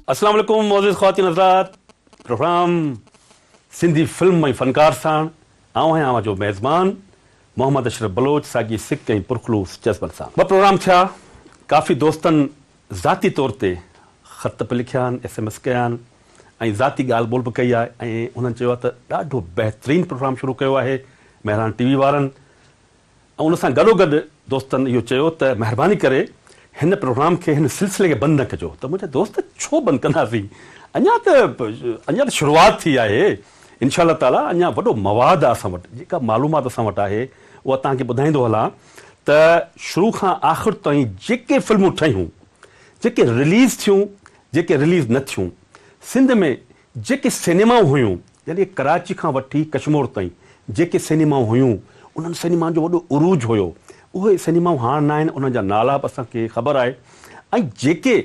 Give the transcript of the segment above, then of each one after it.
अस्सलाम वालेकुम मोअज़्ज़िज़ ख़वातीन हज़रात। प्रोग्राम सिंधी फिल्म ऐं फ़नकार सां आऊं आहियां जो मेज़बान मोहम्मद अशरफ बलोच साॻी सिक ऐं पुरखलूस जज़्बनि सां। ॿ प्रोग्राम थिया। काफ़ी दोस्तनि ज़ाती तौर ते ख़त बि लिखिया आहिनि, SMS कया आहिनि ऐं ज़ाती ॻाल्हि ॿोल बि कई आहे ऐं उन्हनि चयो आहे त ॾाढो बहितरीनु प्रोग्राम शुरू कयो आहे महिरान TV वारनि। ऐं उन सां गॾोगॾु दोस्तनि इहो चयो त महिरबानी करे हिन प्रोग्राम खे हिन सिलसिले खे बंदि न कजो। त मुंहिंजा दोस्त छो बंदि कंदासीं, अञा त शुरूआति थी आहे। इंशाअल्लाह ताला अञा वॾो मवाद आहे असां वटि, जेका मालूमात असां वटि आहे उहा तव्हांखे ॿुधाईंदो हलां त शुरू खां आख़िर ताईं जेके फिल्मूं ठहियूं, जेके रिलीज़ थियूं, जेके रिलीज़ न थियूं, सिंध में जेके सिनेमाऊं हुयूं, यानी कराची खां वठी कश्मीर ताईं जेके सिनेमाऊं हुयूं, उन्हनि सिनेमाउनि जो वॾो उरूज हुयो। उहे सिनेमाऊं हाणे न आहिनि, उन्हनि जा नाला बि असांखे ख़बर आहे। ऐं जेके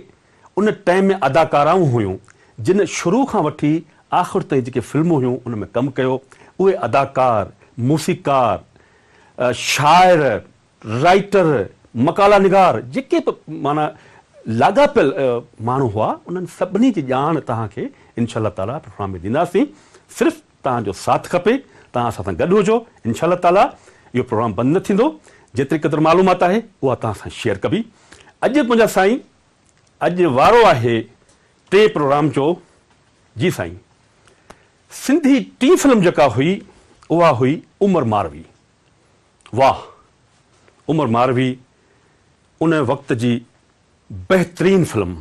उन टाइम में अदाकाराऊं हुयूं, जिन शुरू खां वठी आख़िर ताईं जेके फिल्मूं हुयूं उन में कमु कयो, उहे अदाकार, मूसीकार, शाइर, राइटर, मकाला निगार, जेके बि माना लाॻापियल माण्हू हुआ, उन्हनि सभिनी जी ॼाण तव्हांखे इंशाअल्लाह ताला प्रोग्राम में ॾींदासीं। सिर्फ़ु तव्हांजो साथ खपे, तव्हां असां सां गॾु हुजो। इंशाअल्लाह ताला इहो प्रोग्राम बंदि न थींदो। जेतिरी क़दुरु मालूमात आहे उहा तव्हां सां शेयर कबी। अॼु मुंहिंजा साईं, अॼु वारो आहे टे प्रोग्राम जो। जी साईं, सिंधी टी फिल्म जेका हुई उहा हुई उमर मारवी। वाह, उमर मारवी उन वक़्त जी बहितरीनु फिल्म।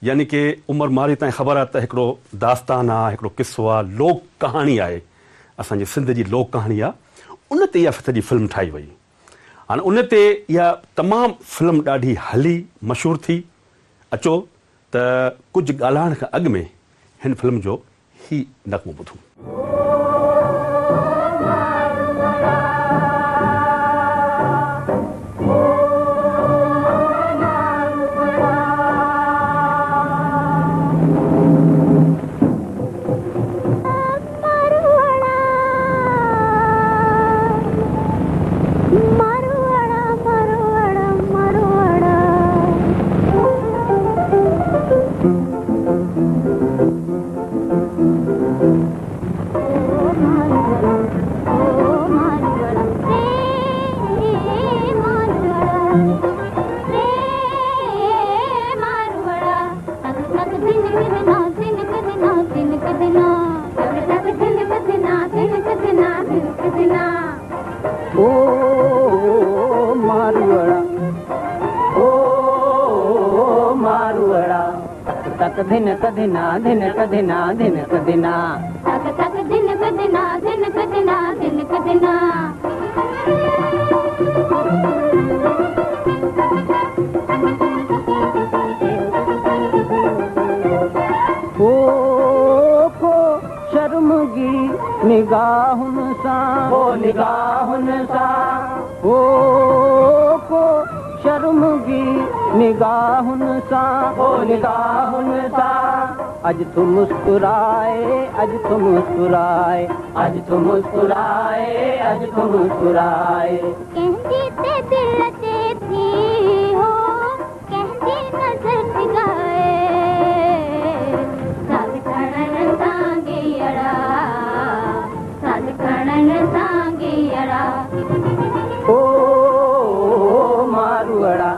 यानी कि उमर मारवी ताईं ख़बर आहे त हिकिड़ो दास्तान आहे, हिकिड़ो किस्सो आहे, लोक कहाणी आहे, असांजे सिंध जी लोक कहाणी आहे। उन ते इहा सॼी फिल्म ठाही वई। हाणे उन ते इहा तमामु फिल्म ॾाढी हली, मशहूरु थी। अचो त कुझु ॻाल्हाइण खां अॻु में हिन फिल्म जो ही नग़मो ॿुधूं। धिनक धिना धिनक धिना धिनक धिना तक तक धिनक धिना धिनक धिना धिनक धिना खो शर्मगी निगाहुन सां, ओ निगाहुन सां, ओ खो शर्मगी निगाहुन सां, ओ निगाहुन सां। अज तू मुस्कुराए, अज तू मुस्कुराए, अज तू मुस्कुराए, अज तू मुस्कुराए। कहती ते दिल ते थी हो, कहती नजर टिकाए, साथ खणन सांगे अड़ा, साथ खणन सांगे अड़ा। ओ मारुअड़ा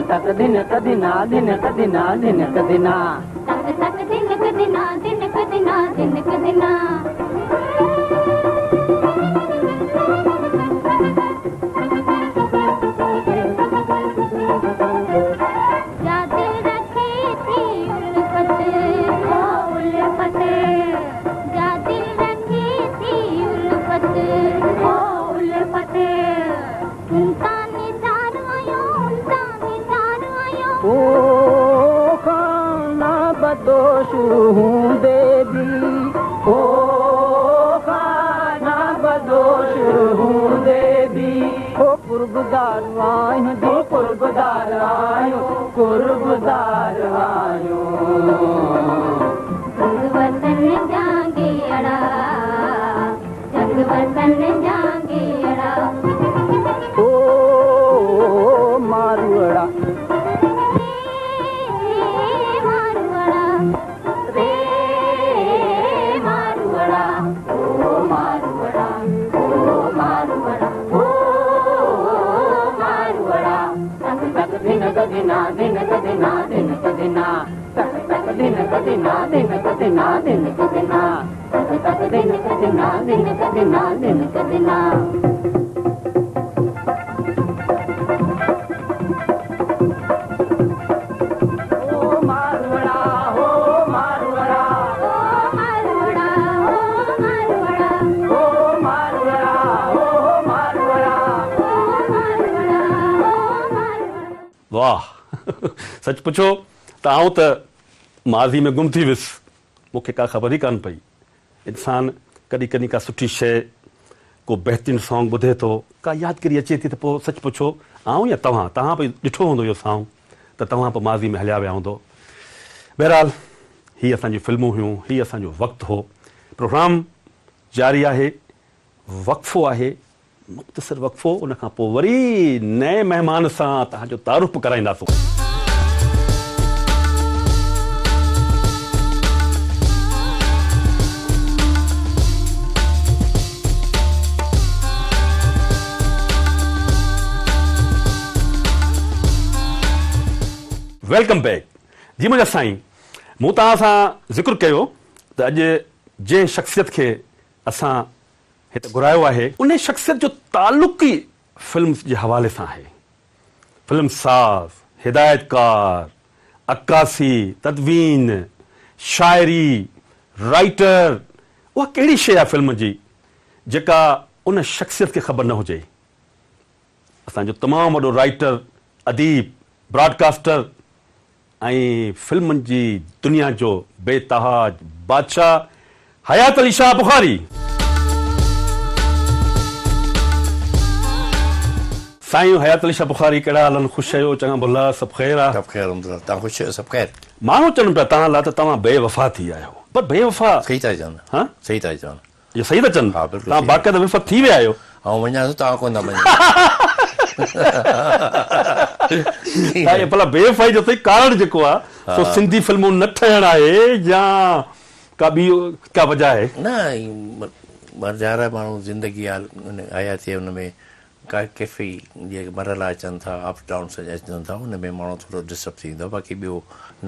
तक धिनक धिना धिनक धिना धिनक धिना तक तक धिनक धिना धिनक धिना धिनक धिना। क्या दिल रखी थी उल्फत, ओ उल्फत, क्या दिल रखी थी उल्फत, ओ उल्फत। ओ खाना बदोश हूँ देवी, ओ खाना बदोश हूँ देवी। ओ कुर्बदार आयूं जी, कुर्बदार आयूं, कुर्बदार आयूं। जग वतन जांगे अड़ा, जग वतन जांगे अड़ा। ओ मारुअड़ा तक तक दिन कदिना दिन कदिना दिन कदिना तक तक दिन कदिना दिन कदिना दिन कदिना तक तक दिन कदिना दिन कदिना दिन कदिना वाह सच पुछो त आऊं त माज़ी में गुम थी वियुसि मूंखे का ख़बर ई कान पई इंसान कॾहिं कॾहिं का सुठी शइ को बहितरीनु सॉन्ग ॿुधे थो का यादगिरी अचे थी त पोइ सच पुछो आऊं या तव्हां भई ॾिठो हूंदो इहो सॉन्ग त तव्हां पोइ माज़ी में हलिया विया हूंदो बहरहाल हीअ असांजी फिल्मूं हुयूं हीअ असांजो वक़्तु हो प्रोग्राम जारी आहे वक़फ़ो आहे मुख़्तसिर वक़फ़ो उन खां पोइ वरी नए महिमान सां तव्हांजो तारुफ़ कराईंदासीं वेलकम बैक जी मुंहिंजा साईं मूं तव्हां सां ज़िक्र कयो त अॼु जंहिं शख़्सियत खे असां हिते घुरायो आहे उन शख़्सियत जो ताल्लुक़ ई फिल्म जे हवाले सां आहे फिल्म साज़ हिदायतकार अक्कासी तदवीन शाइरी राइटर उहा कहिड़ी शइ आहे फिल्म जी जेका उन शख़्सियत खे ख़बर न हुजे असांजो तमामु वॾो राइटर अदीब ब्रॉडकास्टर ऐं फिल्मनि जी दुनिया जो बेतहाज बादशाह हयात अली शाह बुखारी साईं हयात अली शाह बुखारी कहिड़ा हाल आहिनि ख़ुशि आहियो चङा भला सभु ख़ैरु आहे सभु ख़ैरु अलहमदुलिल्लाह तव्हां ख़ुशि आहियो सभु ख़ैरु माण्हू चवनि पिया तव्हां लाइ त तव्हां बेवफ़ा थी आहियो पर बेवफ़ा सही था चवनि हा सही था चवनि इहो सही था चवनि हा, बिल्कुलु तव्हां सही। बाक़ाइदा बेवफ़ा थी विया आहियो ऐं वञा थो तव्हां कोन था वञो भला बेवफ़ाई जो कारण जेको आहे सो सिंधी फिल्मूं न ठहण आहे या का ॿी का वजह आहे न मरजारा माण्हू ज़िंदगी आया थिए हुन में का कैफ़ी जेके मरला अचनि था अप डाउन अचनि था हुन में माण्हू थोरो डिस्टर्ब थी वेंदो आहे बाक़ी ॿियो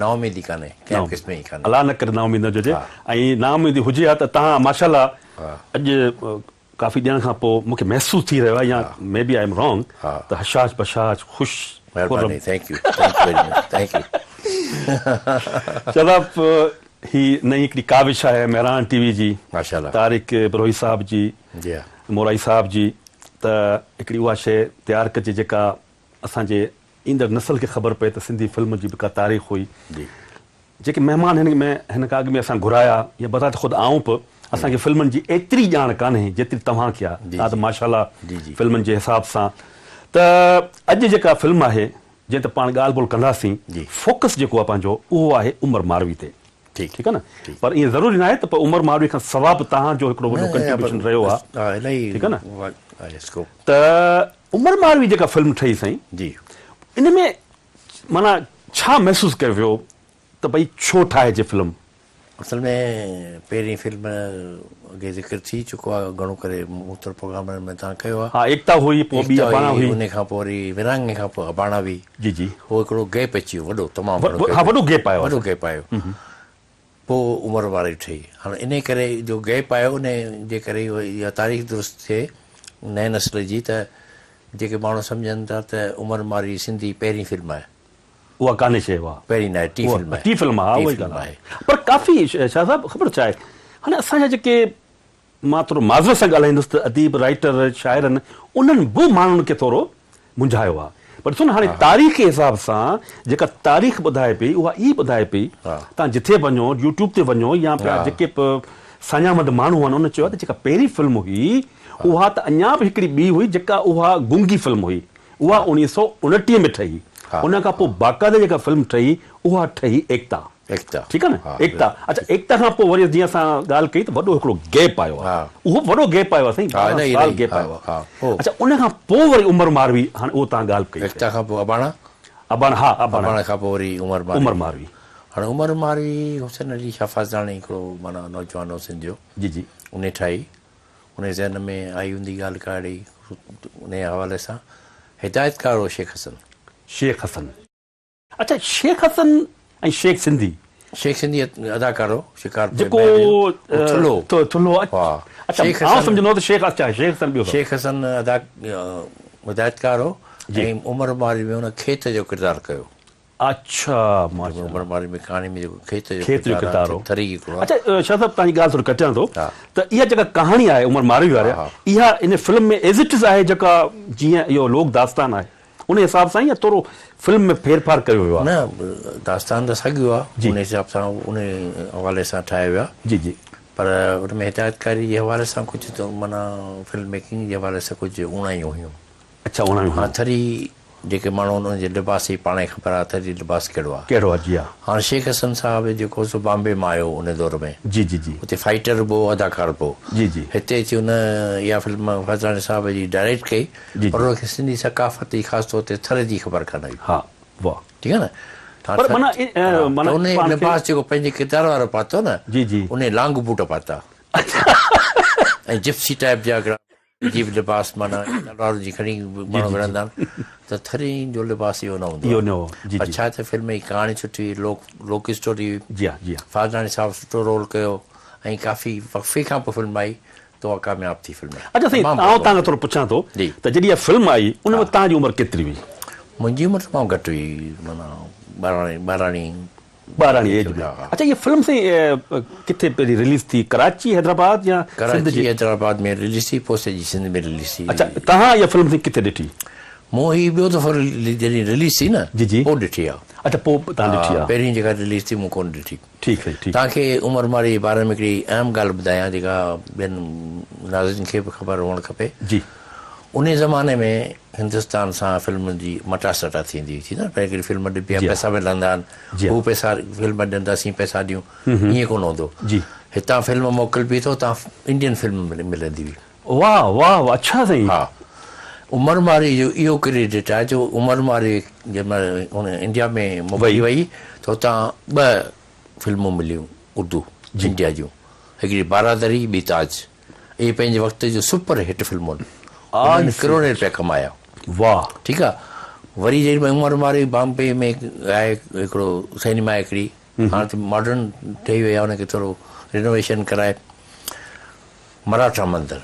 नाउमीदी कान्हे कंहिं क़िस्म जी कान्हे अलाह न करे नाउमीद न हुजे ऐं नाउमीदी हुजे हा त तव्हां माशाल्लाह अॼु काफ़ी ॾींहंनि खां पोइ मूंखे महसूसु थी रहियो आहे या maybe I am wrong त हशाश बशाश ख़ुशि महिरबानी थैंक यू थैंक यू जनाब ही नई हिकिड़ी काविश आहे मेहरान टीवी जी माशाल्लाह तारिक बरोही साहब जी जी हा मोराई साहब जी त हिकिड़ी उहा शइ तयारु कजे जेका असांजे ईंदड़ नसल खे ख़बर पए त सिंधी फिल्म जी बि का तारीख़ हुई जी जेके महिमान हिन खां अॻु में असां घुराया या बता त ख़ुदि आऊं बि असांखे फिल्मनि जी एतिरी ॼाण कान्हे जेतिरी तव्हांखे आहे तव्हां त माशाल्लाह फिल्मनि जे हिसाब सां त अॼु जेका फिल्म आहे जंहिं त पाण ॻाल्हि ॿोल कंदासीं फोकस जेको आहे पंहिंजो उहो आहे उमर मारवी ते ठीकु आहे न पर ईअं ज़रूरी न आहे त पोइ उमर मारवी खां सवाइ बि तव्हांजो हिकिड़ो वॾो कंट्रीब्यूशन रहियो आहे ठीकु आहे न त उमर मारवी जेका फिल्म ठही साईं जी इन में माना छा महसूसु कयो वियो त भई छो ठाहिजे फिल्म असल में पहिरीं फिल्म अॻे ज़िक्र थी चुको आहे घणो करे मुख़्तलिफ़ प्रोग्राम में तव्हां कयो आहे हा एकता हुई पोइ ॿी अबाणा हुई उन खां पोइ वरी विरांगे खां पोइ अबाणा हुई जी जी उहो हिकिड़ो गैप अची वियो वॾो तमामु हा वॾो गैप आयो वॾो गैप आयो पोइ उमिरि वारी ठही हाणे इन करे जो गैप आयो उन जे करे इहा तारीख़ दुरुस्त थिए नए नस्ल जी त जेके माण्हू सम्झनि था त उमिरि मारी सिंधी पहिरीं फिल्म आहे उहा कान्हे शइ उहा पहिरीं न आहे टी फिल्म आहे उहा ॻाल्हि आहे पर काफ़ी शाह साहिबु ख़बर छा आहे हाणे असांजा जेके मां थोरो माज़रत सां ॻाल्हाईंदुसि त अदीब राइटर शाइरनि उन्हनि बि माण्हुनि खे थोरो मुंझायो आहे पर ॾिसो न हाणे तारीख़ जे हिसाब सां जेका तारीख़ ॿुधाए पई उहा ई ॿुधाए पई तव्हां जिथे वञो यूट्यूब ते वञो या जेके सञामंद माण्हू आहिनि उन चयो त जेका पहिरीं फिल्म हुई उहा त अञा बि हिकिड़ी ॿी हुई जेका उहा गुंगी फिल्म हुई उहा 1929 में ठही उन खां पोइ बाक़ाइदा जेका फिल्म ठही उहा ठही एकता ठीकु आहे न एकता अच्छा एकता खां पोइ वरी जीअं असां ॻाल्हि कई त वॾो हिकिड़ो गैप आयो आहे उहो वॾो गैप आयो आहे साईं साल गैप आयो आहे अच्छा उन खां पोइ वरी उमर मारवी हाणे उहो तव्हां ॻाल्हि कई एकता खां पोइ अबाणा अबाणा हा अबाणा खां पोइ वरी उमर मारवी हाणे उमर मारवी हुसैन अली शफ़ाज़ाणी हिकिड़ो माना नौजवान हो सिंधियो जी जी उन ठाही उन ज़हन में आई हूंदी ॻाल्हि काड़ी उन हवाले सां हिदायतकार हो शेख हसन शेख हसन. अच्छा, शेख हसन ऐं शेख सिंधी शेख सिंधी अदाकारो शिकार जेको थुल्हो. अच्छा, आउं सम्झंदो त शेख हसन ॿियो. शेख हसन हिदायतकार हो ऐं उमर मारी में हुन खेत जो किरदारु कयो. अच्छा, उमर मारी में कहाणी में जेको खेत जो किरदारु. किरदारु. अच्छा शाह साहब, तव्हांजी ॻाल्हि थोरी कटियां थो त इहा जेका कहाणी आहे उमर मारवी वारी, इहा इन फिल्म में एज़ इट इज़ आहे जेका जीअं इहो लोक दास्तान आहे उन हिसाब सां या थोरो फिल्म में फेरफार कयो वियो आहे? न, दास्तान त साॻियो आहे, उन हिसाब सां उन हवाले सां ठाहियो वियो आहे. जी जी. पर उन में हिदायतकारी जे हवाले सां कुझु त माना फिल्म मेकिंग जे हवाले सां कुझु उणायूं हुयूं. अच्छा, उणायूं. हा, थरी जेके माण्हू उन्हनि जे लिबास ई पाण ई ख़बर आहे थरी लिबास कहिड़ो आहे. कहिड़ो आहे? जी हा. हाणे शेख हसन साहिबु जेको सो बॉम्बे मां आयो उन दौर में. जी जी जी. हुते फाइटर बि अदाकार बि. जी जी. हिते अची हुन इहा फिल्म फज़ानी साहिब जी डायरेक्ट कई, पर हुनखे सिंधी सकाफ़त जी ख़ासि तौर ते थर जी ख़बर कान हुई. हा, वाह. ठीकु आहे न. उन लिबास जेको पंहिंजे किरदार वारो पातो न, जी जी, उन लांग बूट पाता ऐं जिप्सी टाइप जा अजीब लिबास, माना तलवार जी खणी माण्हू विढ़ंदा आहिनि, त थरी जो लिबास इहो न हूंदो. अच्छा, त फिल्म जी कहाणी सुठी, लोक स्टोरी. जी हा जी हा. फाज़ानी साहिबु सुठो रोल कयो ऐं काफ़ी वक़फ़े खां पोइ फिल्म आई त उहा कामयाबु थी फिल्म. अच्छा साईं, तव्हांखां थोरो पुछां थो त जॾहिं इहा फिल्म आई उन में तव्हांजी उमिरि केतिरी हुई? मुंहिंजी उमिरि तमामु घटि हुई, माना 12 एज में. अच्छा, ये फिल्म से किथे पहिरीं रिलीज थी? कराची, हैदराबाद या कराची हैदराबाद में रिलीज थी, पोइ सॼी सिंध में रिलीज थी. अच्छा, तव्हां इहा फिल्म किथे ॾिठी? मूं ही ॿियो दफ़ो जॾहिं रिलीज थी न, जी जी, पोइ ॾिठी आहे. अच्छा, पोइ तव्हां ॾिठी आहे? पहिरीं जेका रिलीज थी मूं कोन ॾिठी. ठीकु आहे, ठीकु. तव्हांखे उमर मारी जे बारे में हिकिड़ी अहम ॻाल्हि ॿुधायां जेका ॿियनि नाज़रीन खे बि ख़बर हुअणु खपे. जी. उन ज़माने में हिंदुस्तान सां फिल्म जी मटासटा थींदी हुई न. पहिरीं हिकिड़ी फिल्म ॾिबी आहे, पैसा मिलंदा आहिनि, हू पैसा फिल्म ॾींदासीं, पैसा ॾियूं, ईअं कोन हूंदो. हितां फिल्म मोकिलिबी थो, तव्हां इंडियन फिल्म मिलंदी हुई. वाह वाह. अच्छा साईं. हा, उमर मारी जो इहो क्रेडिट आहे जो उमर मारी जंहिंमहिल हुन इंडिया में मोकिली वई त हुतां 2 फिल्मूं मिलियूं उर्दू इंडिया जूं, हिकिड़ी बारादरी, ॿी ताज. इहे पंहिंजे वक़्त जो सुपर हिट फिल्मूं आहिनि, करोड़ रुपया कमाया. वाह. ठीकु आहे. वरी जेॾी उमर मारी बॉम्बे में आहे हिकिड़ो सिनेमा हिकिड़ी, हाणे त मॉडर्न ठही वई आहे, हुनखे थोरो रिनोवेशन कराए, मराठा मंदिर.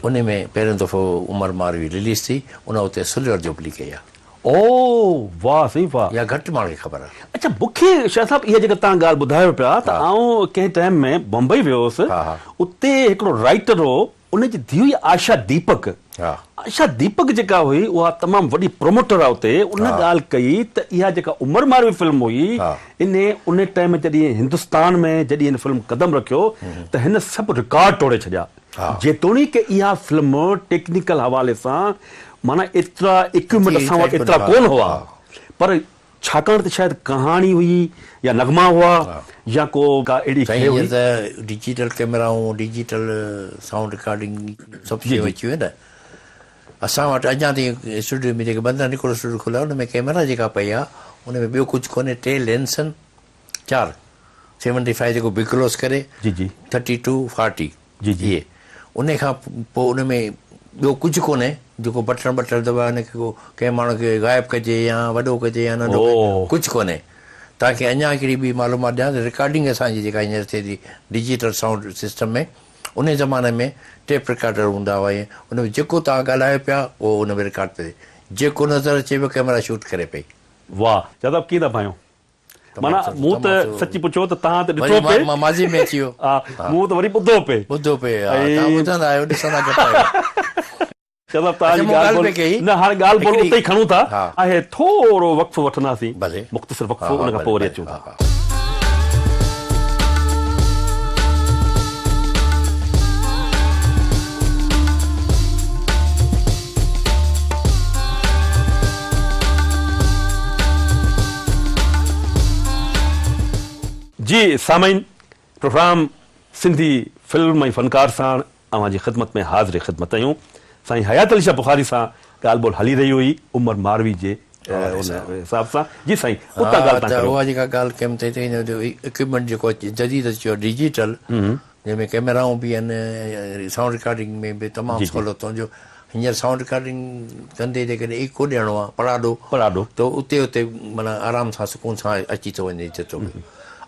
उन में पहिरियों दफ़ो उमर मारवी रिलीज़ थी, उन उते सिल्वर जुबली कई आहे. ओ वाह साईं, वाह. इहा घटि माण्हू खे ख़बर आहे. अच्छा, मूंखे शाह साहिबु इहा जेका तव्हां ॻाल्हि ॿुधायो पिया त आउं कंहिं टाइम में बम्बई वियो हुउसि, उते हिकिड़ो राइटर हो, उनजी धीउ हुई आशा दीपक. आशा दीपक जेका हुई उहा तमामु वॾी प्रोमोटर आहे उते. उन ॻाल्हि कई त इहा जेका उमर मारवी फिल्म हुई, उन टाइम जॾहिं हिंदुस्तान में जॾहिं हिन फिल्म कदम रखियो त हिन सभु रिकॉर्ड तोड़े छॾिया. जेतोणीकि इहा फिल्म टेक्निकल हवाले सां माना एतिरा इक्विपमेंट असां वटि एतिरा कोन हुआ, पर छाकाणि त शायदि कहाणी हुई या नगमा हुआ या को का अहिड़ी त डिजिटल कैमराऊं, डिजिटल साउंड रिकॉर्डिंग सभु शयूं अची वियूं न. असां वटि अञा ताईं स्टूडियो में जेके बंदर निकोल स्टूडियो खुलिया, हुन में कैमरा जेका पई आहे उन में ॿियो कुझु कोन्हे. 3 लेंस आहिनि, 4 75 जेको बिक्लोस करे, 32 40 इहे. उन खां पोइ उन में ॿियो कुझु कोन्हे जेको बटण दॿाए हुनखे को कंहिं माण्हू खे ग़ाइबु कजे या वॾो कजे या नंढो, कुझु कोन्हे. तव्हांखे अञा हिकिड़ी ॿी मालूमात ॾियां त रिकॉर्डिंग असांजी जेका हींअर थिए थी डिजिटल साउंड सिस्टम में, उन ज़माने में टेप रिकॉर्डर हूंदा हुआ, उन में जेको तव्हां ॻाल्हायो पिया उहो उन में रिकॉर्ड पियो थिए, जेको नज़र अचे पियो कैमरा शूट करे पई. वाह. दादा कीअं था पायूं? माना मूं त सची पुछो त तव्हां त ॾिठो पे, मां माज़ी में अची वियो. मूं त वरी ॿुधो पे. तव्हां ॿुधंदा आहियो, ॾिसंदा घटि आहियो. चलो तव्हांजी ॻाल्हि न, हाणे ॻाल्हि ॿोल उते ई खणूं था, आहे थोरो वक़्फ़ो वठंदासीं, मुख़्तसिर वक़्फ़ो, उन खां पोइ वरी अचूं था. जी सामाइन, प्रोग्राम सिंधी फिल्म ऐं फ़नकार सां अव्हांजी ख़िदमत में हाज़िर ख़िदमत आहियूं. साईं हयात अली शाह बुखारी सां ॻाल्हि ॿोल हली रही हुई उमर मारवी जे हिसाब सां. जी साईं, उहा जेका ॻाल्हि कयमि त इक्विपमेंट जेको जदीद अची वियो डिजिटल, जंहिंमें कैमराऊं बि आहिनि, साउंड रिकॉर्डिंग में बि तमामु सहूलियतूं जो हींअर साउंड रिकॉर्डिंग कंदे जेकॾहिं इको ॾियणो आहे पढ़ाॾो पढ़ाॾो त उते माना आराम सां सुकून सां अची थो वञे जेतिरो बि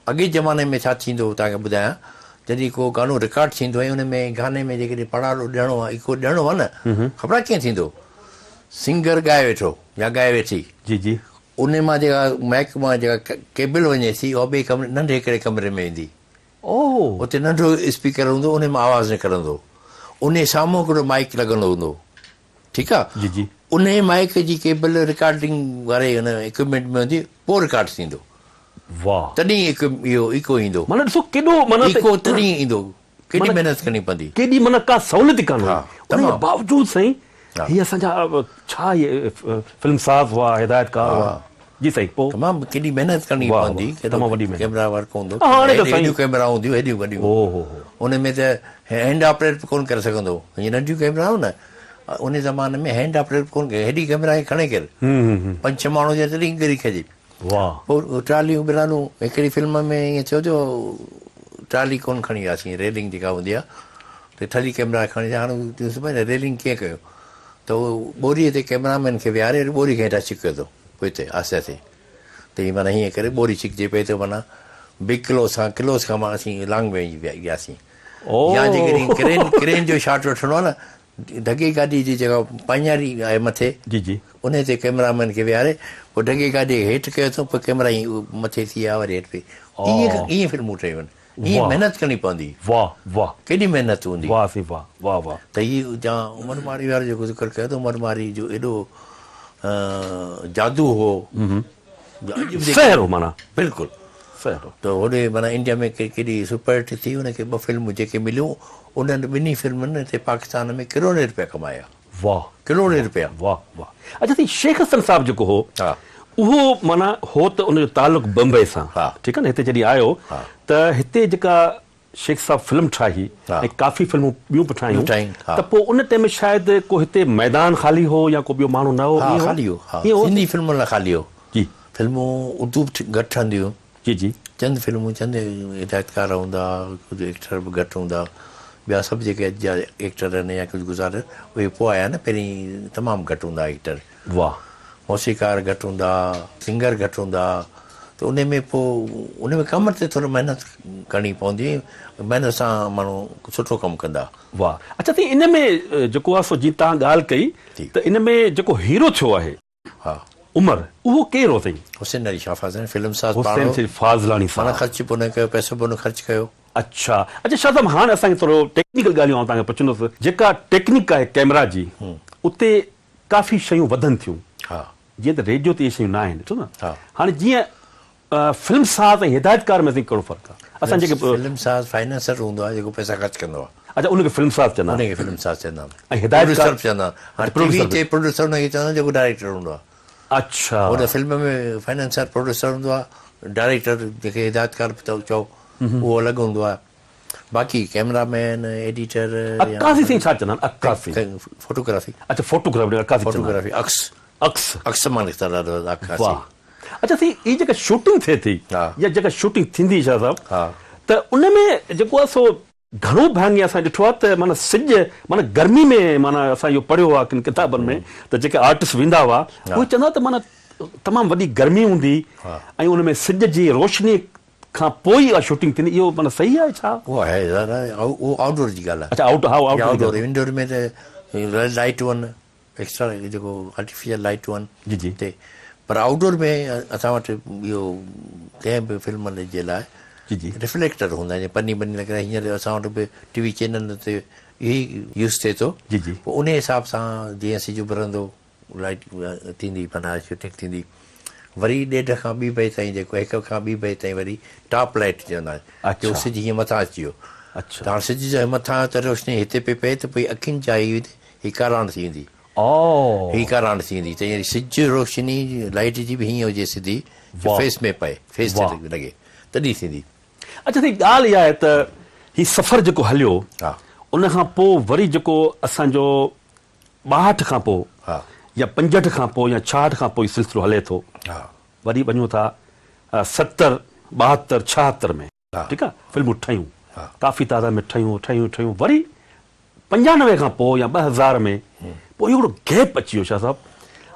अॻे ज़माने में छा थींदो हो तव्हांखे ॿुधायां जॾहिं को गानो रिकॉर्ड थींदो आहे उन में गाने में जेकॾहिं पढ़ाॾो ॾियणो आहे इको ॾियणो आहे न ख़बर आहे कीअं थींदो सिंगर ॻाए वेठो या ॻाए वेठी जी जी उन मां जेका माइक मां जेका केबल वञे थी उहा ॿिए कमरे नंढे हिकिड़े कमरे में ईंदी ओ उते नंढो स्पीकर हूंदो उन मां आवाज़ु निकिरंदो उन साम्हूं हिकिड़ो माइक लॻंदो हूंदो ठीकु आहे जी जी उन माइक जी केबल रिकॉर्डिंग वारे हुन इक्विपमेंट में हूंदी पोइ रिकॉर्ड थींदो वाह तॾहिं इहो इको ईंदो माना ॾिसो केॾो माना इको तॾहिं ईंदो केॾी महिनत करणी पवंदी केॾी माना का सहूलियत कान हा, हुई उनजे तमामु। बावजूद साईं हा। हीअ असांजा छा इहे फिल्म साज़ हुआ हिदायतकार हुआ जी साईं पोइ तमामु केॾी महिनत करणी वाह, पवंदी वाह, तमामु वॾी महिनत। कैमरा वर्क हूंदो हा, हाणे त साईं- हेॾियूं कैमरा हूंदियूं हेॾियूं वॾियूं ओ हो उन में त हैंड ऑपरेट कोन करे सघंदो हीअं नंढियूं कैमरा हो न उन ज़माने में हैंड ऑपरेट कोन करे हेॾी कैमरा खे खणे केरु 5-6 माण्हू जे तॾहिं ॻरी खजे वाह पोइ ट्रालियूं बिरालियूं हिकिड़ी फिल्म में ईअं थियो जो ट्राली कोन खणी वियासीं रेलिंग जेका हूंदी आहे त थली कैमरा खणी हाणे ॾिसो न रेलिंग कीअं कयो त उहो ॿोरीअ ते कैमरामैन खे विहारे ॿोरी खे हेठां छिकियो थो पोइ हिते आसे पासे त हीअं माना हीअं करे ॿोरी छिकिजे पई त माना बिग किलोस खां मां असीं लांग में वियासीं ओ या जेकॾहिं क्रेन जो शॉट वठिणो आहे न ढगे गाॾी जी जेका पाइयारी आहे मथे जी जी उन ते कैमरामैन खे विहारे पोइ ढगे गाॾी हेठि कयो अथऊं पोइ कैमरा ई मथे थी विया वरी हेठि पई ईअं फिल्मूं ठहियूं आहिनि ईअं महिनत करणी पवंदी वाह वाह केॾी महिनत हूंदी वाह साईं वाह वाह वाह त इहे जा उमरमारी वारो जेको ज़िक्र कयो त उमरमारी जो एॾो जादू हो सहर हो माना बिल्कुलु सहर हो त होॾे माना इंडिया में केॾी सुपरहिट थी हुनखे 2 फिल्मूं जेके मिलियूं उन्हनि ॿिन्ही फिल्मुनि हिते पाकिस्तान में करोड़े रुपया कमाया वाह करोड़े रुपया वाह वाह अच्छा साईं शेख हसन साहब जेको हो हा उहो माना हो त उनजो तालुक बम्बई सां हा। ठीकु आहे न हिते जॾहिं आयो हा। त हिते जेका शेख साहब फिल्म ठाही हा। ऐं काफ़ी फिल्मूं ॿियूं बि ठाहियूं ठाही, हा। त पोइ उन टाइम में शायदि को हिते मैदान ख़ाली हो या को ॿियो माण्हू न हो हा ईअं हो? ख़ाली हो हा ईअं हो? सिंधी फिल्मुनि लाइ ख़ाली हो जी फिल्मूं उर्दू घटि ठहंदियूं जी जी चंद फिल्मूं चंद हिदायतकार हूंदा कुझु एक्टर बि घटि हूंदा ॿिया सभु जेके अॼु जा एक्टर आहिनि या कुझु गुज़ारे उहे पोइ आया न पहिरीं तमामु घटि हूंदा एक्टर वाह मौसीकार घटि हूंदा सिंगर घटि हूंदा त उन में पोइ उन में कम ते थोरो महिनत करणी पवंदी महिनत सां माण्हू सुठो कमु कंदा वाह अच्छा साईं इन में जेको आहे सो जीअं तव्हां ॻाल्हि कई जी। त इन में जेको हीरो थियो आहे हा उमर उहो केरु हो साईं हुसैन अली शाह फाज़ल फिल्म साज़ हुसैन पाणो सिर्फ़ फाज़लानी माना साहब ख़र्च बि न कयो पैसो बि न ख़र्च कयो अच्छा अच्छा शाह साहब हाणे असांखे थोरो टेक्निकल ॻाल्हियूं आउं तव्हांखे पुछंदुसि जेका टेक्निक आहे कैमरा जी उते काफ़ी शयूं वधनि थियूं हा जीअं त रेडियो ते इहे शयूं न आहिनि ॾिसो न हा। हाणे जीअं फिल्म साज़ ऐं हिदायतकार में कहिड़ो फ़र्क़ु आहे असां जेके फिल्म साज़ फाइनेंसर हूंदो आहे जेको पैसा ख़र्च कंदो आहे अच्छा उनखे फिल्म साज़ चवंदा उनखे फिल्म साज़ चवंदा ऐं हिदायतकार प्रोड्यूसर चवंदा हाणे प्रोड्यूसर टीवी ते प्रोड्यूसर उनखे चवंदा जेको डायरेक्टर हूंदो आहे अच्छा हुन फिल्म में फाइनेंसर प्रोड्यूसर हूंदो आहे डायरेक्टर जेके हिदायतकार बि चओ उहो अलॻि हूंदो आहे बाक़ी कैमरामैन एडिटर अक्कासी साईं छा चवंदा आहिनि अक्कासी फोटोग्राफी अच्छा फोटोग्राफी अक्कासी चवंदा फोटोग्राफी अक्स अक्स अक्स मां निकिता ॾाढो अक्स वाह अच्छा साईं हीअ जेका शूटिंग थिए थी हा। या जेका शूटिंग थींदी शाह साहब हा त उन में जेको आहे सो घणो भाङे असां ॾिठो आहे त माना सिज माना गर्मी में माना असां इहो पढ़ियो आहे किन किताबनि में त जेके आर्टिस्ट वेंदा हुआ उहे चवंदा त माना तमामु वॾी गर्मी हूंदी ऐं उन में सिज जी रोशनी खां पोइ इहा शूटिंग थींदी इहो माना सही आहे छा उहो आहे उहो आउटडोर जी ॻाल्हि आहे अच्छा आउटडोर आउटडोर इंडोर में त लाइट वन एक्स्ट्रा जेको आर्टिफिशियल लाइट वन जी जी ते पर आउटडोर में असां वटि इहो कंहिं बि फिल्म जे लाइ जी जी रिफ्लेक्टर हूंदा आहिनि पनी बनी लॻाए हींअर असां वटि बि टीवी चैनल ते इहो ई यूज़ थिए थो जी जी पोइ उन हिसाब सां जीअं सिज उभरंदो लाइट थींदी माना शूटिंग थींदी वरी 1:30 खां 2 बजे ताईं जेको 1 खां 2 बजे ताईं वरी टॉप लाइट चवंदा आहिनि जो सिज हीअं मथां अची वियो अच्छा त हाणे सिज जे मथां त रोशनी हिते पई पए त पोइ अखियुनि चाही ही काराण थी वेंदी ओ ही काराण थी वेंदी त हींअर सिज रोशनी लाइट जी बि हीअं हुजे सिधी वाह। फेस में पए फेस वाह। ते लॻे तॾहिं थींदी अच्छा साईं ॻाल्हि इहा आहे त हीउ सफ़र जेको हलियो हा उन खां पोइ वरी जेको असांजो 62 खां पोइ हा या 65 खां पोइ या 66 खां पोइ सिलसिलो हले थो हा वरी वञूं था 70 72 76 में हा। ठीकु आहे फिल्मूं ठहियूं हा। काफ़ी तादाद में ठहियूं वरी 95 खां पोइ या 2000 में पोइ इहो गैप अची वियो शाह साहब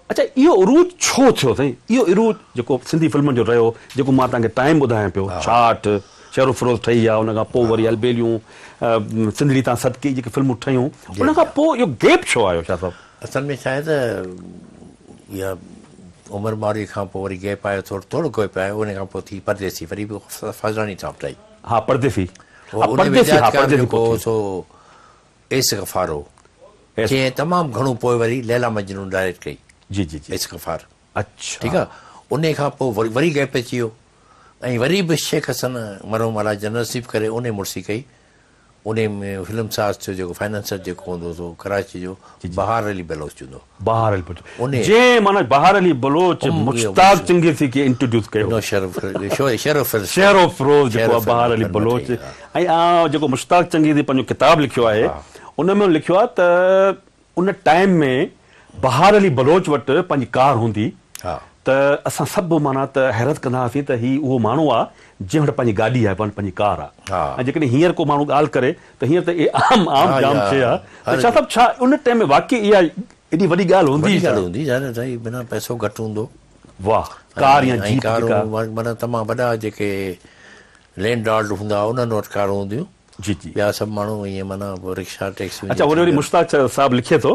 अच्छा इहो उरूज छो थियो साईं इहो इरूज जेको सिंधी फिल्मनि जो रहियो जेको मां तव्हांखे टाइम ॿुधायां पियो 66 शेरो फिरोज़ ठही आहे उन खां पोइ वरी अलबेलियूं सिंधड़ी तां सदकी जेके फिल्मूं ठहियूं उन खां पोइ इहो गैप छो आयो शाह साहब असल में छा आहे त इहा उमिरि मारी खां पोइ वरी गैप आयो थोरो गैप आयो उन खां पोइ थी परदेसी वरी बि फज़लानी टॉप टाई हा परदेसी एस गफ़ार हो जंहिं तमामु घणो पोइ वरी लैला मजनू डायरेक्ट कई जी जी जी एस गफ़ार अच्छा ठीकु आहे उन खां पोइ वरी गैप अची वियो ऐं वरी बि शेख हसन मरहूम अला जनरसीब करे उन मुड़सी कई उन में फिल्म साज़ थियो जेको फाइनेंसर जेको हूंदो हो कराची जो बहार अली बलोच हूंदो बहार अली बलोच जे माना बहार अली बलोच मुश्ताक चंगेज़ी खे इंट्रोड्यूस कयो शरफ फिरोज़ जेको बहार अली बलोच ऐं जेको मुश्ताक चंगेज़ी पंहिंजो किताब लिखियो आहे उन में लिखियो आहे त उन टाइम में बहार अली बलोच वटि पंहिंजी कार हूंदी त असां सभु माना त हैरत कंदा हुआसीं त ही उहो माण्हू आहे जंहिं वटि पंहिंजी गाॾी आहे पंहिंजी कार आहे ऐं जेकॾहिं हींअर को माण्हू ॻाल्हि करे त हींअर त आम जाम शइ आहे त छा सभु छा उन टाइम में वाक़ई इहा एॾी वॾी ॻाल्हि हूंदी बिना पैसो घटि हूंदो वाह कार या माना तमामु वॾा जेके लैंड लॉर्ड हूंदा उन्हनि वटि कारूं हूंदियूं जी जी ॿिया सभु माण्हू ईअं माना रिक्शा टैक्सी अच्छा वरी मुश्ताक साहब लिखे थो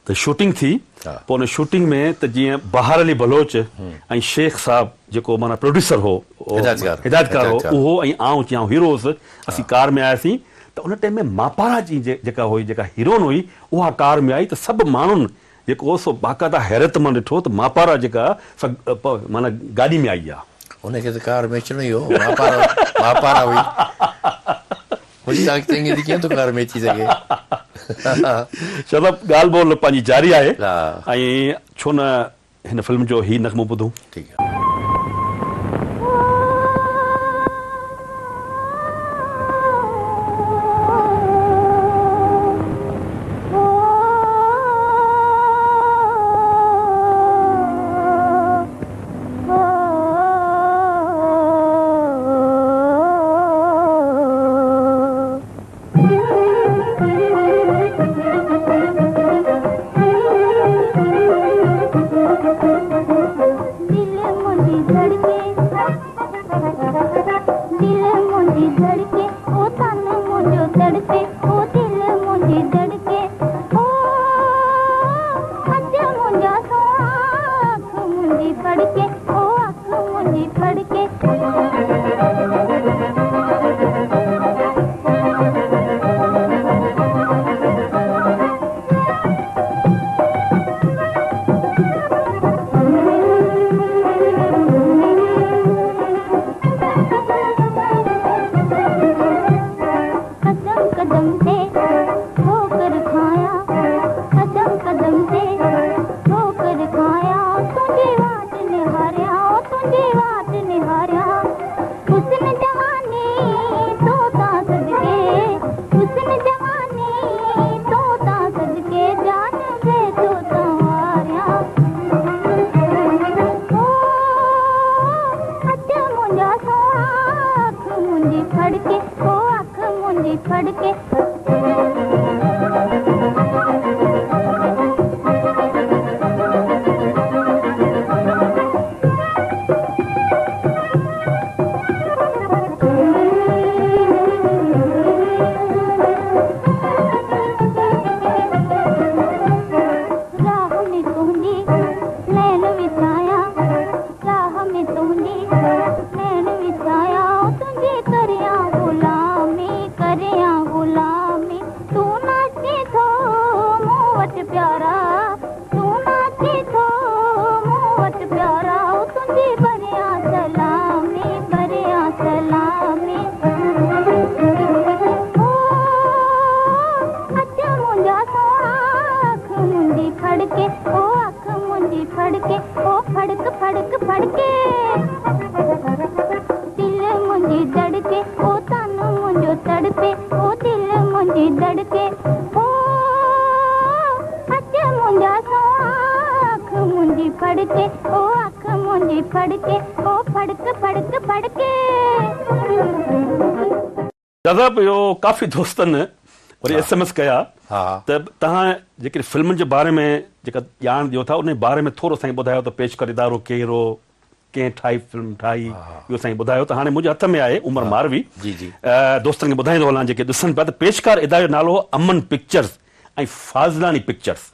त शूटिंग थी पोइ उन शूटिंग में त जीअं बहार अली बलोच ऐं शेख साहब जेको माना प्रोड्यूसर हो हिदायतकार हो उहो ऐं आउं चियां हीरो हुउसि असीं कार में आयासीं त उन टाइम में मापारा जी जेका हुई जेका हीरोइन हुई उहा कार में आई त सभु माण्हुनि जेको हो सो बाक़ाइदा हैरत मां ॾिठो त मापारा जेका माना गाॾी में आई आहे हुनखे त कार में अचिणो ई हो मापारा हुई कीअं थो कार में अची सघे चलो ॻाल्हि ॿोल पंहिंजी जारी आहे ऐं छो न हिन फिल्म जो ही नग़मो ॿुधूं ठीकु आहे दादा इहो काफ़ी दोस्तनि वरी SMS कया हा त तव्हां जेके फिल्मुनि जे बारे में जेका ॼाण ॾियो था उन बारे में थोरो साईं ॿुधायो त पेशकर इदारो कहिड़ो कंहिं ठाही फिल्म ठाही इहो साईं ॿुधायो त हाणे मुंहिंजे हथ में आहे उमर मारवी जी जी दोस्तनि खे ॿुधाईंदो हलां जेके ॾिसनि पिया त पेशकार इदारे जो नालो अमन पिक्चर्स ऐं फाज़लानी पिक्चर्स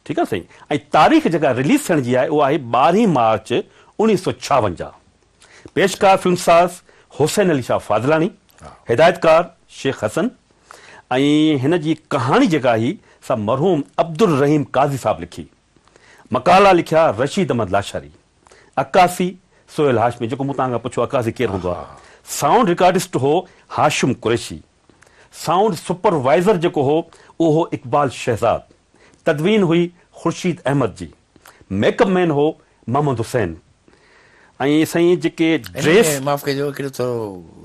ठीकु आहे साईं ऐं तारीख़ जेका रिलीज़ थियण जी आहे उहा आहे 12 मार्च 1956 पेशकार फिल्मसाज़ हुसैन अली शाह फाज़लानी हिदायतकार शेख हसन ऐं हिन जी कहाणी जेका आई सा मरहूम अब्दुल रहीम काज़ी साहब लिखी मकाला लिखिया रशीद अहमद लाशारी अक्कासी सोहेल हाशमी जेको मूं तव्हां खां पुछो अक्कासी केरु हूंदो आहे साउंड रिकॉर्डिस्ट हो हाशिम कुरैशी साउंड सुपरवाइज़र जेको हो उहो हो इक़बाल शहज़ाद तदवीन हुई ख़ुर्शीद अहमद जी मेकअप मैन हो मोहम्मद हुसैन ऐं साईं जेके ड्रेस माफ़ कजो हिकिड़ो थोरो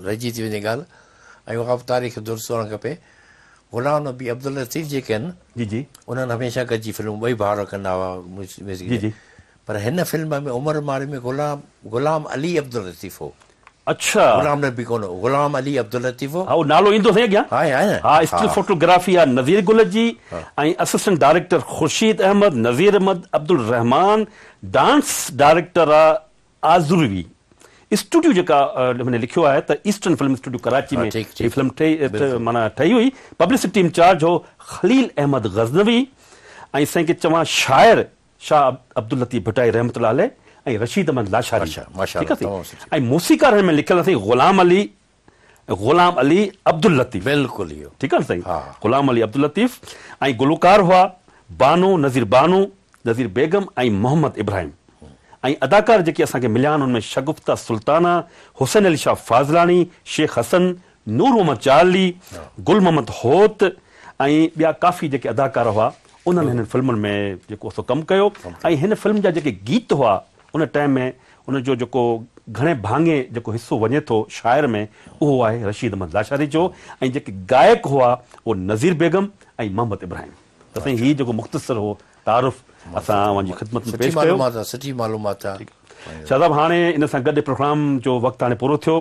रहिजी थी वञे ॻाल्हि ऐं उहा तारीख़ दुरुस्त हुअणु खपे गुलाम नबी अब्दुल लतीफ़ जेके आहिनि जी जी उन्हनि हमेशह गॾिजी फिल्मूं ॿई भाउर कंदा हुआ जी जी पर हिन फिल्म में उमर मारे में गुलाम अली अब्दुल लतीफ़ हो अच्छा गुलाम नबी कोन हो गुलाम अली अब्दुल लतीफ़ हो हा उहो नालो ईंदो साईं अॻियां आहे न हा स्टिल फोटोग्राफी आहे नज़ीर गुल जी ऐं असिस्टेंट डायरेक्टर ख़ुर्शीद अहमद नज़ीर अहमद अब्दुल रहमान डांस डायरेक्टर आहे आज़ुरवी स्टूडियो जेका मैंने लिखियो आहे त ईस्टर्न फिल्म स्टूडियो कराची में ठीक, ही फिल्म माना ठही हुई पब्लिसिटी इंचार्ज हो खलील अहमद गज़नवी ऐं साईं खे चवां शाइर शाह अब्दुल लतीफ़ भटाई रहमतुल्लाह अलैह ऐं रशीद अहमद लाशारी ठीकु आहे ऐं मूसीकार हिन में लिखियल अथई गुलाम अली अब्दुल लतीफ़ बिल्कुलु इहो ठीकु आहे न साईं गुलाम अली अब्दुल लतीफ़ ऐं गुलकार हुआ बानो नज़ीर बेगम ऐं मोहम्मद इब्राहिम ऐं अदाकार जेके असांखे मिलिया आहिनि उनमें शगुफ्ता सुल्ताना हुसैन अली शाह फाज़लानी शेख हसन नूर मोहम्मद चाली गुल मोहम्मद होत ऐं ॿिया काफ़ी जेके अदाकार हुआ उन्हनि हिन फिल्मुनि में जेको सो कमु कयो ऐं हिन फिल्म जा जेके गीत हुआ उन टाइम में उनजो जेको घणे भाङे जेको हिसो वञे थो शाइर में उहो आहे रशीद अहमद लाशारी जो ऐं जेके गायक हुआ उहो नज़ीर बेगम ऐं मोहम्मद इब्राहिम त साईं हीउ जेको मुख़्तसर हो तारुफ़ असां वञी ख़िदमत में पेश कयो सुठी मालूमात आहे शाहज़ाब हाणे इन सां गॾु प्रोग्राम जो वक़्तु हाणे पूरो थियो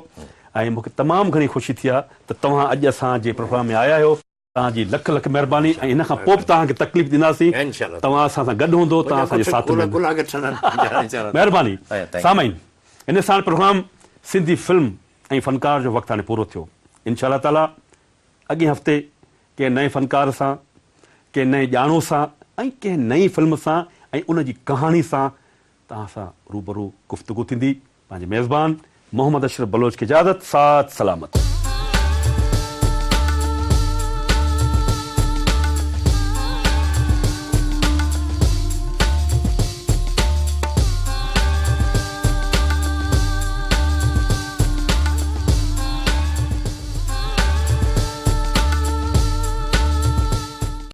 ऐं मूंखे तमामु घणी ख़ुशी थी आहे त तव्हां अॼु असांजे प्रोग्राम में आया आहियो तव्हांजी लख लख महिरबानी ऐं इन खां पोइ बि तव्हांखे तकलीफ़ ॾींदासीं तव्हां असां सां गॾु हूंदो तव्हां असांजे साथ में महिरबानी सामाइन इन सां प्रोग्राम सिंधी फिल्म ऐं फनकार जो वक़्तु हाणे पूरो थियो इंशाअल्लाह ताला अॻे हफ़्ते कंहिं नए फनकार सां कंहिं नए ॼाणू सां ऐं कंहिं नई फिल्म सां ऐं उन जी कहाणी सां तव्हां सां रूबरू गुफ़्तगू थींदी पंहिंजे मेज़बान मोहम्मद अशरफ बलोच खे इजाज़त साथ सलामत